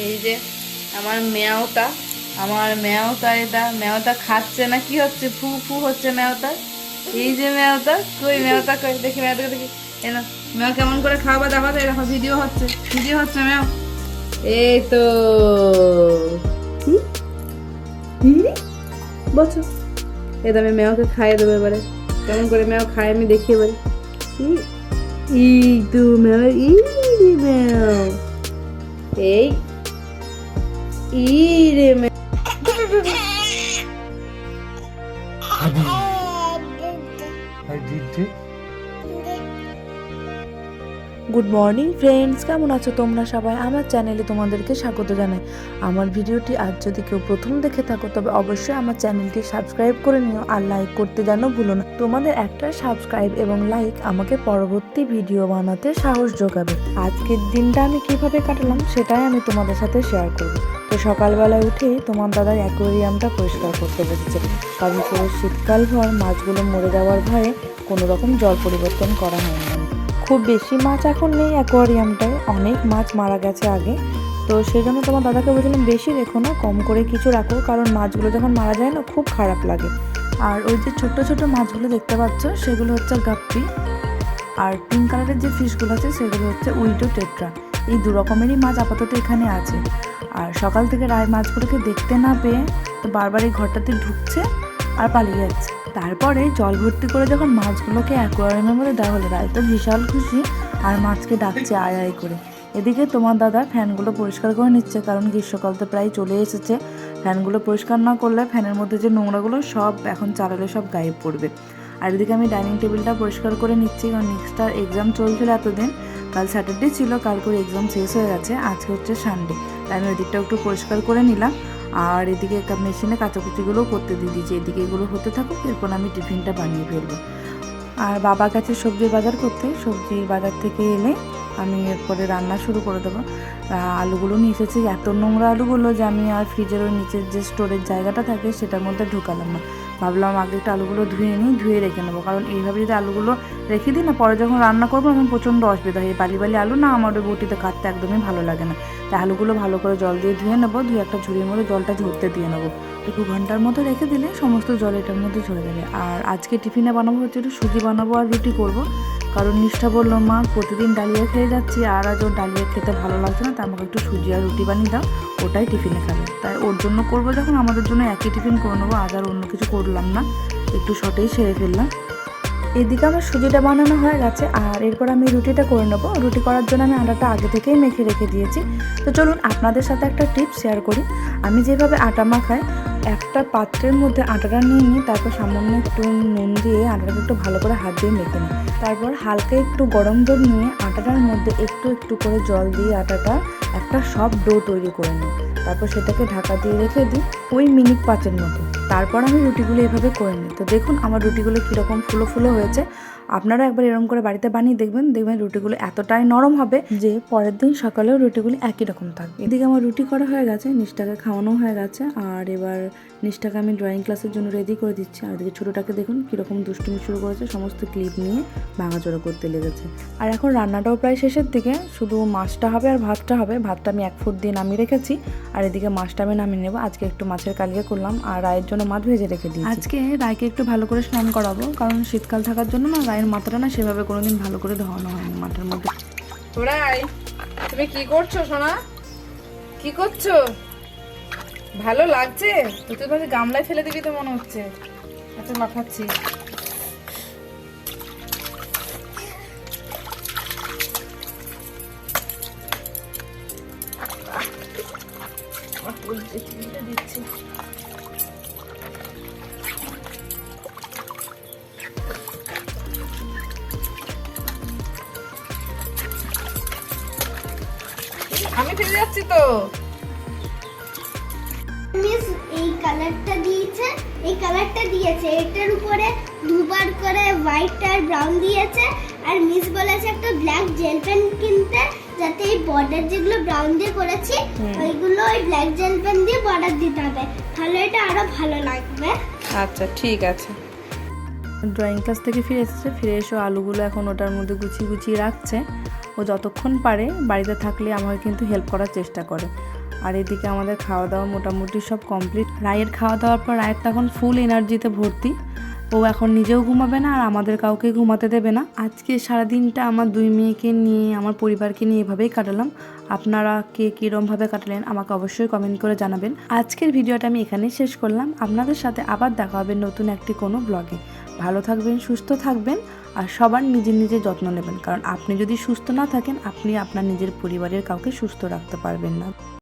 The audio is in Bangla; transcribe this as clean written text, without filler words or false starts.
এই যে আমার মেয়াওটা এটা মেয়াওটা খাচ্ছে না, কি হচ্ছে, ফু ফু হচ্ছে মেয়াওটা। এই যে মেয়াওটা কই, মেয়াওটা কই, দেখি মেয়াওটাকে দেখি। এই না, মেয়াও কেমন করে খাওয়াবা দেখো তো, দেখো ভিডিও হচ্ছে মেয়াও। এই তো বছর এটা আমি মেয়াওকে খাইয়ে দেবো এবারে। কেমন করে মেয়াও খায় আমি দেখি এবারে। এই তো মেয়াও, এই রে মেয়াও, এই রে মেয়াও। গুড মর্নিং ফ্রেন্ডস, কেমন আছো তোমরা সবাই? আমার চ্যানেলে তোমাদেরকে স্বাগত জানাই। আমার ভিডিওটি আজ যদি কেউ প্রথম দেখে থাকো তবে অবশ্যই আমার চ্যানেলটি সাবস্ক্রাইব করে নিও আর লাইক করতে যেন ভুলো না। তোমাদের একটা সাবস্ক্রাইব এবং লাইক আমাকে পরবর্তী ভিডিও বানাতে সাহস যোগাবে। আজকের দিনটা আমি কিভাবে কাটালাম সেটাই আমি তোমাদের সাথে শেয়ার করব। তো সকালবেলা উঠে তোমার দাদার অ্যাকোয়ারিয়ামটা পরিষ্কার করতে বসেছে, কারণ পুরো শীতকাল ভর মাছগুলো মরে যাওয়ার ভয়ে কোনো রকম জল পরিবর্তন করা হয়নি। খুব বেশি মাছ এখন নেই অ্যাকোয়ারিয়ামটায়, অনেক মাছ মারা গেছে আগে। তো সেই জন্য তোমার দাদাকে বলছিলাম বেশি রেখো না, কম করে কিছু রাখো, কারণ মাছগুলো যখন মারা যায় না খুব খারাপ লাগে। আর ওই যে ছোট ছোট মাছগুলো দেখতে পাচ্ছ সেগুলো হচ্ছে গাপ্পি, আর পিঙ্ক কালারের যে ফিশগুলো আছে সেগুলো হচ্ছে উইডো টেট্রা। এই দু রকমেরই মাছ আপাতত এখানে আছে। আর সকাল থেকে রায় মাছগুলোকে দেখতে না পেয়ে তো বারবার এই ঘরটাতে ঢুকছে আর পালিয়ে যাচ্ছে। তারপরে জল ভর্তি করে যখন মাছগুলোকে অ্যাকোয়ারিয়ামের মধ্যে দেওয়া হলো, রায় তো বিশাল খুশি আর মাছকে ডাকছে আয় আয় করে। এদিকে তোমার দাদা ফ্যানগুলো পরিষ্কার করে নিচ্ছে, কারণ গ্রীষ্মকাল তো প্রায় চলে এসেছে। ফ্যানগুলো পরিষ্কার না করলে ফ্যানের মধ্যে যে নোংরাগুলো সব এখন চালালে সব গায়েব পড়বে। আর এদিকে আমি ডাইনিং টেবিলটা পরিষ্কার করে নিচ্ছি, কারণ নেক্সটটার এক্সাম চলছিল এতদিন। কাল স্যাটারডে ছিল, কাল করে এক্সাম শেষ হয়ে গেছে, আজকে হচ্ছে সানডে। তাই আমি ওই দিকটা একটু পরিষ্কার করে নিলাম। আর এদিকে মেশিনে কাচাকুচিগুলোও করতে দিয়ে দিয়েছি। এদিকে এগুলো হতে থাকুক, এরপর আমি টিফিনটা বানিয়ে ফেলবো। আর বাবা গেছে সবজির বাজার করতে, সবজির বাজার থেকে এলে আমি এরপরে রান্না শুরু করে দেবো। আলুগুলো নিয়ে এসেছি, এত নোংরা আলুগুলো যে আমি আর ফ্রিজের ওই নিচের যে স্টোরেজ জায়গাটা থাকে সেটার মধ্যে ঢুকালাম না। ভাবলাম আগে একটু আলুগুলো ধুয়ে রেখে নেবো, কারণ এইভাবে যদি আলুগুলো রেখে দিই না, পরে যখন রান্না করবো আমার প্রচণ্ড অসুবিধা হয়। বালি বালি আলু না আমার ওই বটিতে কাটতে একদমই ভালো লাগে না। তাই আলুগুলো ভালো করে জল দিয়ে ধুয়ে নেবো, ধুয়ে একটা ঝুড়ির মধ্যে জলটা ঝরতে দিয়ে নেবো। 2 ঘন্টার মতো রেখে দিলে সমস্ত জল এটার মধ্যে ঝরে যাবে। আর আজকে টিফিনে বানাবো হচ্ছে একটু সুজি বানাবো আর রুটি করবো, কারণ নিষ্ঠা বললো মা প্রতিদিন ডালিয়া খেয়ে যাচ্ছি আর আজ ওর ডালিয়া খেতে ভালো লাগছে না, তাই আমাকে একটু সুজি আর রুটি বানিয়ে দাও, ওটাই টিফিনে খাবে। তাই ওর জন্য করবো যখন, আমাদের জন্য একই টিফিন করে নেবো, আজ আর অন্য কিছু করলাম না, একটু শর্টেই সেরে ফেললাম। এদিকে আমার সুজিটা বানানো হয়ে গেছে, আর এরপর আমি রুটিটা করে নেবো। রুটি করার জন্য আমি আটাটা আগে থেকেই মেখে রেখে দিয়েছি। তো চলুন আপনাদের সাথে একটা টিপস শেয়ার করি। আমি যেভাবে আটা মাখাই, একটা পাত্রের মধ্যে আটাটা নিয়ে তারপর সামান্য একটু নুন দিয়ে আটাটাকে একটু ভালো করে হাত দিয়ে মেখে নিই। তারপর হালকা একটু গরম জল নিয়ে আটাটার মধ্যে একটু একটু করে জল দিয়ে আটাটা একটা সফট ডো তৈরি করে নিই। তারপর সেটাকে ঢাকা দিয়ে রেখে দিই ওই মিনিট 5-এর মতো। তারপর আমি রুটিগুলো এভাবে করে নিই। তো দেখুন আমার রুটিগুলো কীরকম ফুলো ফুলো হয়েছে। আপনারা একবার এরকম করে বাড়িতে বানিয়ে দেখবেন রুটিগুলো এতটাই নরম হবে যে পরের দিন সকালেও রুটিগুলি একই রকম থাকবে। এদিকে আমার রুটি করা হয়ে গেছে, নিষ্ঠাকে খাওয়ানো হয়ে গেছে, আর এবার নিষ্ঠাকে আমি ড্রয়িং ক্লাসের জন্য রেডি করে দিচ্ছি। আর এদিকে ছোটোটাকে দেখুন কীরকম দুষ্টুমি শুরু করেছে, সমস্ত ক্লিপ নিয়ে ভাঙাচোরা করতে লেগেছে। আর এখন রান্নাটাও প্রায় শেষের দিকে, শুধু মাছটা হবে আর ভাতটা হবে। ভাতটা আমি 1 ফুট দিয়ে নামিয়ে রেখেছি, আর এদিকে মাছটা আমি নামিয়ে নেবো। আজকে একটু মাছের কালিয়া করলাম আর রায়ের জন্য মাছ ভেজে রেখে দিই। আজকে রায়কে একটু ভালো করে স্নান করাবো, কারণ শীতকাল থাকার জন্য না রায়ের মাথাটা না সেভাবে কোনোদিন ভালো করে ধোয়ানো হয়নি মাথার মধ্যে। রাই, তুমি কি করছো সোনা? কি করছো? ভালো লাগছে তো? তুই গামলায় ফেলে দিবি তো মনে হচ্ছে। আচ্ছা মাখাচ্ছি। দিচ্ছি আমি ফেলে যাচ্ছি তো। মিস এই কালারটা দিয়েছে, এটার উপরে দুবার করে হোয়াইট আর ব্রাউন দিয়েছে। আর মিস বলেছে একটা ব্ল্যাক জেল পেন কিনতে, যাতে এই বর্ডার যেগুলো ব্রাউন দিয়ে করেছি ওইগুলো ওই ব্ল্যাক জেল পেন দিয়ে বর্ডার দিতে হবে, তাহলে এটা আরো ভালো লাগবে। আচ্ছা ঠিক আছে। ড্রয়িং ক্লাস থেকে ফিরে এসেছে, ফিরে এসে আলুগুলো এখন ওটার মধ্যে গুছিয়ে গুছিয়ে রাখছে। ও যতক্ষণ পারে বাড়িতে থাকলে আমাকে কিন্তু হেল্প করার চেষ্টা করে। আর এদিকে আমাদের খাওয়া দাওয়া মোটামুটি সব কমপ্লিট। রায়ের খাওয়া দাওয়ার পর রায়ের তখন ফুল এনার্জিতে ভর্তি, ও এখন নিজেও ঘুমাবে না আর আমাদের কাউকে ঘুমাতে দেবে না। আজকে সারাদিনটা আমার 2 মেয়েকে নিয়ে, আমার পরিবারকে নিয়ে এভাবেই কাটালাম। আপনারা কে কীরমভাবে কাটালেন আমাকে অবশ্যই কমেন্ট করে জানাবেন। আজকের ভিডিওটা আমি এখানেই শেষ করলাম। আপনাদের সাথে আবার দেখা হবে নতুন একটি কোনো ব্লগে। ভালো থাকবেন, সুস্থ থাকবেন আর সবার নিজের নিজের যত্ন নেবেন, কারণ আপনি যদি সুস্থ না থাকেন আপনি আপনার নিজের পরিবারের কাউকে সুস্থ রাখতে পারবেন না।